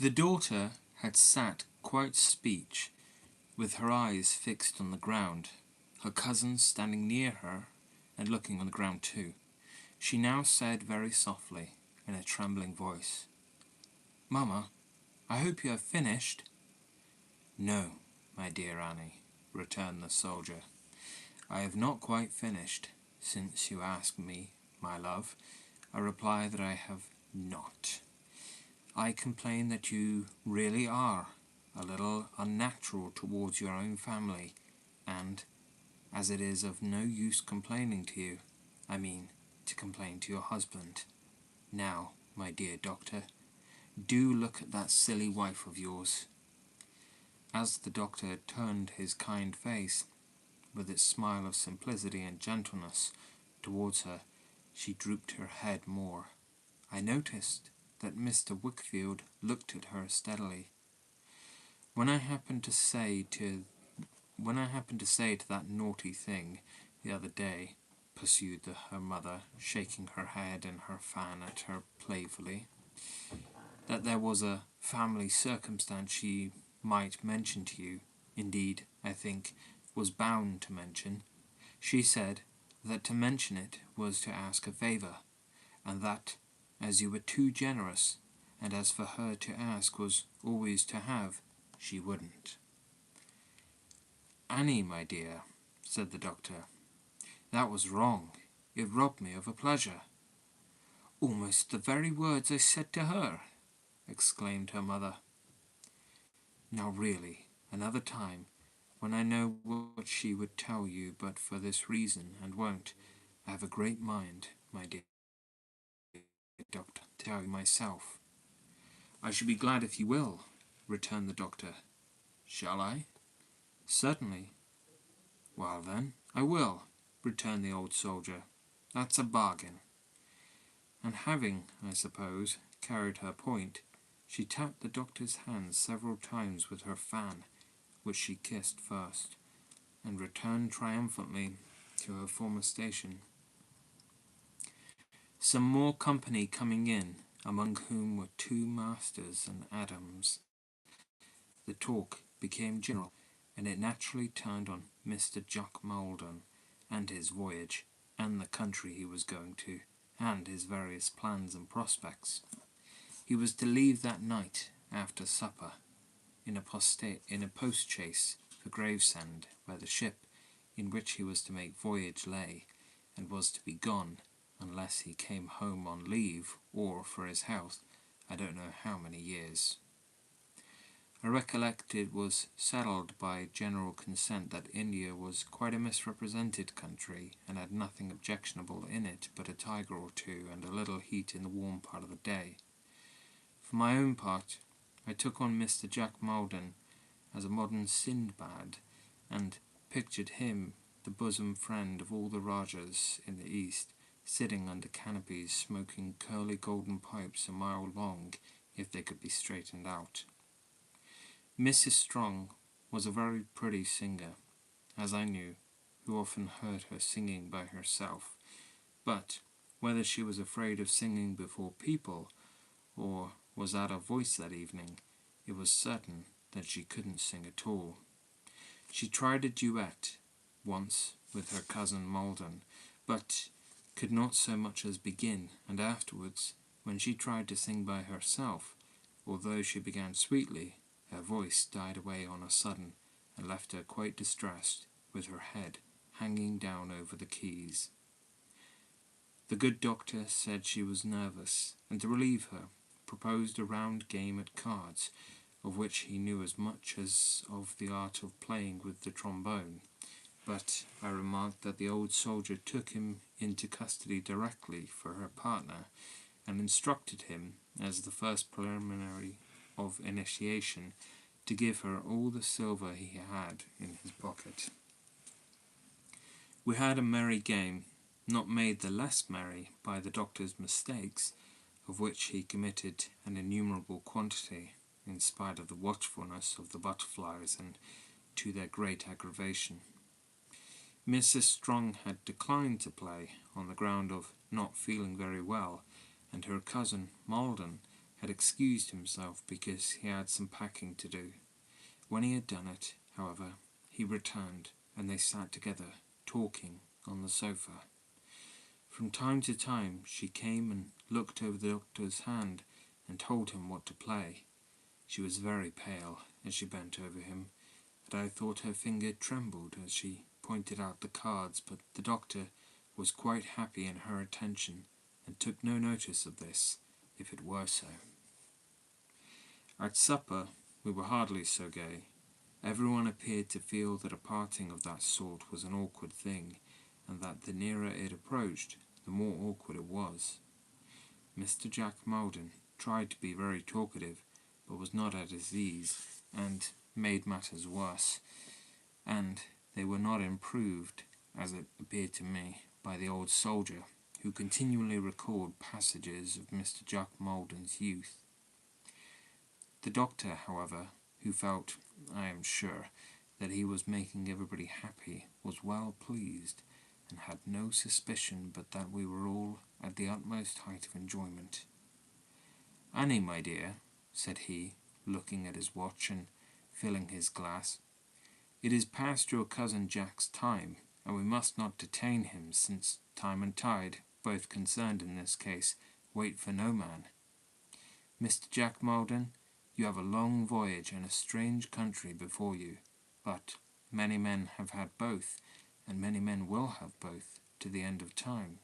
The daughter had sat quite speech, with her eyes fixed on the ground, her cousin standing near her and looking on the ground too. She now said very softly, in a trembling voice, "Mamma, I hope you have finished." "No, my dear Annie," returned the soldier, "I have not quite finished. Since you ask me, my love, I reply that I have not. I complain that you really are a little unnatural towards your own family, and, as it is of no use complaining to you, I mean to complain to your husband. Now, my dear doctor, do look at that silly wife of yours." As the doctor turned his kind face, with its smile of simplicity and gentleness, towards her, she drooped her head more. I noticed that Mr. Wickfield looked at her steadily. When I happened to say to that naughty thing the other day," pursued her mother, shaking her head and her fan at her playfully, "that there was a family circumstance she might mention to you, indeed, I think, was bound to mention, she said that to mention it was to ask a favour, and that, as you were too generous, and as for her to ask was always to have, she wouldn't." "Annie, my dear," said the doctor, "that was wrong. It robbed me of a pleasure." "Almost the very words I said to her," exclaimed her mother. "Now really, another time, when I know what she would tell you but for this reason, and won't, I have a great mind, my dear doctor, to tell you myself." "I shall be glad if you will," returned the doctor. "Shall I?" "Certainly." "Well then, I will," returned the old soldier. "That's a bargain." And having, I suppose, carried her point, she tapped the doctor's hand several times with her fan, which she kissed first, and returned triumphantly to her former station. Some more company coming in, among whom were two masters and Adams, the talk became general, and it naturally turned on Mr. Jack Maldon, and his voyage, and the country he was going to, and his various plans and prospects. He was to leave that night, after supper, in a post-chaise for Gravesend, where the ship in which he was to make voyage lay, and was to be gone, unless he came home on leave, or, for his health, I don't know how many years. I recollect it was settled by general consent that India was quite a misrepresented country, and had nothing objectionable in it but a tiger or two, and a little heat in the warm part of the day. For my own part, I took on Mr. Jack Maldon as a modern Sindbad, and pictured him the bosom friend of all the Rajas in the East, sitting under canopies smoking curly golden pipes a mile long, if they could be straightened out. Mrs. Strong was a very pretty singer, as I knew, who often heard her singing by herself, but whether she was afraid of singing before people, or was out of voice that evening, it was certain that she couldn't sing at all. She tried a duet once with her cousin Maldon, but could not so much as begin, and afterwards, when she tried to sing by herself, although she began sweetly, her voice died away on a sudden, and left her quite distressed, with her head hanging down over the keys. The good doctor said she was nervous, and to relieve her, proposed a round game at cards, of which he knew as much as of the art of playing with the trombone, but I remarked that the old soldier took him into custody directly for her partner, and instructed him, as the first preliminary of initiation, to give her all the silver he had in his pocket. We had a merry game, not made the less merry by the doctor's mistakes, of which he committed an innumerable quantity, in spite of the watchfulness of the butterflies, and to their great aggravation. Mrs. Strong had declined to play, on the ground of not feeling very well, and her cousin Maldon had excused himself because he had some packing to do. When he had done it, however, he returned, and they sat together, talking, on the sofa. From time to time she came and looked over the doctor's hand and told him what to play. She was very pale as she bent over him, and I thought her finger trembled as she pointed out the cards, but the doctor was quite happy in her attention and took no notice of this, if it were so. At supper we were hardly so gay. Everyone appeared to feel that a parting of that sort was an awkward thing, and that the nearer it approached, the more awkward it was. Mr. Jack Maldon tried to be very talkative, but was not at his ease, and made matters worse, and they were not improved, as it appeared to me, by the old soldier, who continually recalled passages of Mr. Jack Maldon's youth. The doctor, however, who felt, I am sure, that he was making everybody happy, was well pleased, and had no suspicion but that we were all at the utmost height of enjoyment. "Annie, my dear," said he, looking at his watch and filling his glass, "it is past your cousin Jack's time, and we must not detain him, since time and tide, both concerned in this case, wait for no man. Mr. Jack Maldon, you have a long voyage and a strange country before you, but many men have had both, and many men will have both, to the end of time.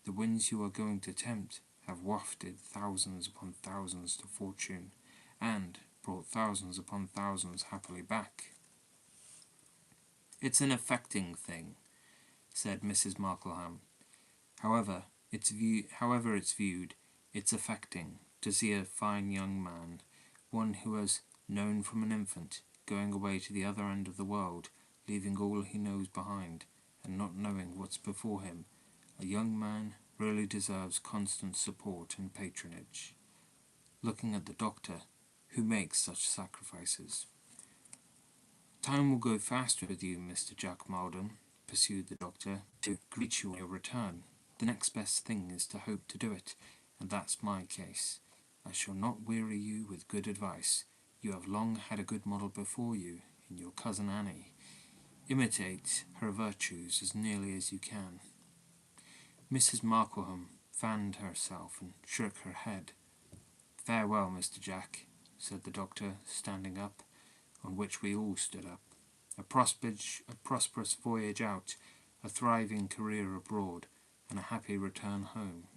The winds you are going to tempt have wafted thousands upon thousands to fortune, and brought thousands upon thousands happily back." "It's an affecting thing," said Mrs. Markleham. However it's viewed, it's affecting to see a fine young man, one who has known from an infant, going away to the other end of the world, leaving all he knows behind, and not knowing what's before him. A young man really deserves constant support and patronage. Looking at the doctor, who makes such sacrifices. "Time will go faster with you, Mr. Jack Maldon," pursued the doctor, "to greet you on your return. The next best thing is to hope to do it, and that's my case. I shall not weary you with good advice. You have long had a good model before you in your cousin Annie. Imitate her virtues as nearly as you can." Mrs. Markleham fanned herself and shook her head. "Farewell, Mr. Jack," said the doctor, standing up, on which we all stood up. A prosperous voyage out, a thriving career abroad, and a happy return home."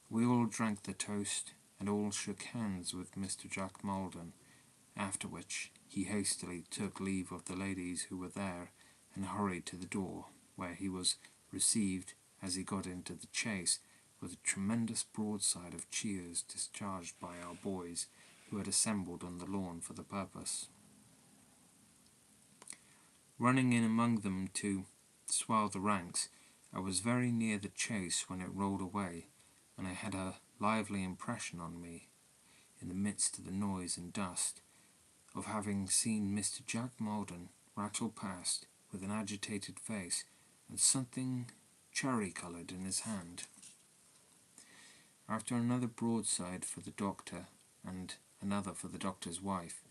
We all drank the toast, and all shook hands with Mr. Jack Maldon, after which he hastily took leave of the ladies who were there, and hurried to the door, where he was received, as he got into the chaise, with a tremendous broadside of cheers discharged by our boys, who had assembled on the lawn for the purpose. Running in among them to swell the ranks, I was very near the chaise when it rolled away, and I had a lively impression on me, in the midst of the noise and dust, of having seen Mr. Jack Maldon rattle past with an agitated face and something cherry-coloured in his hand. After another broadside for the doctor and another for the doctor's wife,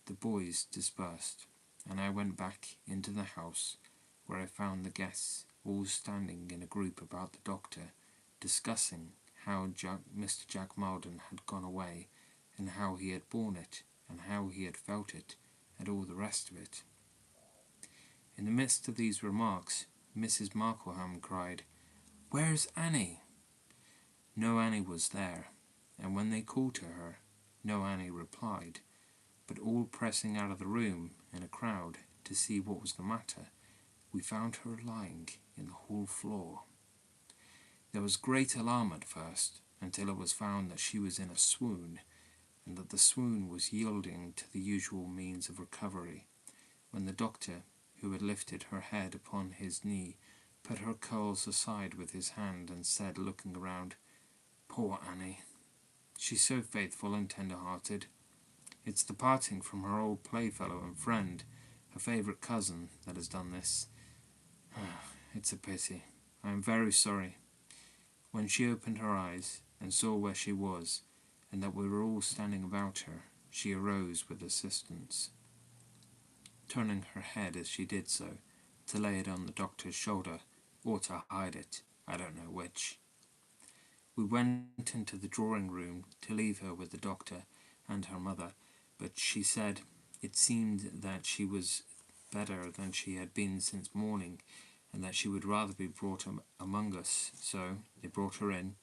the boys dispersed, and I went back into the house, where I found the guests all standing in a group about the doctor, discussing how Mr. Jack Maldon had gone away, and how he had borne it, and how he had felt it, and all the rest of it. In the midst of these remarks, Mrs. Markleham cried, "Where's Annie?" No Annie was there, and when they called to her, no Annie replied, but all pressing out of the room in a crowd to see what was the matter, we found her lying in the hall floor. There was great alarm at first, until it was found that she was in a swoon, and that the swoon was yielding to the usual means of recovery, when the doctor, who had lifted her head upon his knee, put her curls aside with his hand, and said, looking around, "Poor Annie! She's so faithful and tender-hearted. It's the parting from her old playfellow and friend, her favourite cousin, that has done this. It's a pity. I am very sorry." When she opened her eyes, and saw where she was, and that we were all standing about her, she arose with assistance, turning her head as she did so, to lay it on the doctor's shoulder, or to hide it, I don't know which. We went into the drawing-room to leave her with the doctor and her mother, but she said it seemed that she was better than she had been since morning, and that she would rather be brought among us, so they brought her in,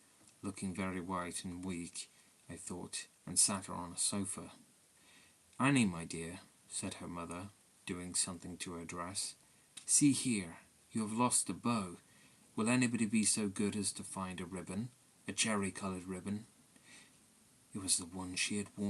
looking very white and weak, I thought, and sat her on a sofa. "Annie, my dear," said her mother, doing something to her dress, "see here, you have lost a bow. Will anybody be so good as to find a ribbon, a cherry-coloured ribbon?" It was the one she had worn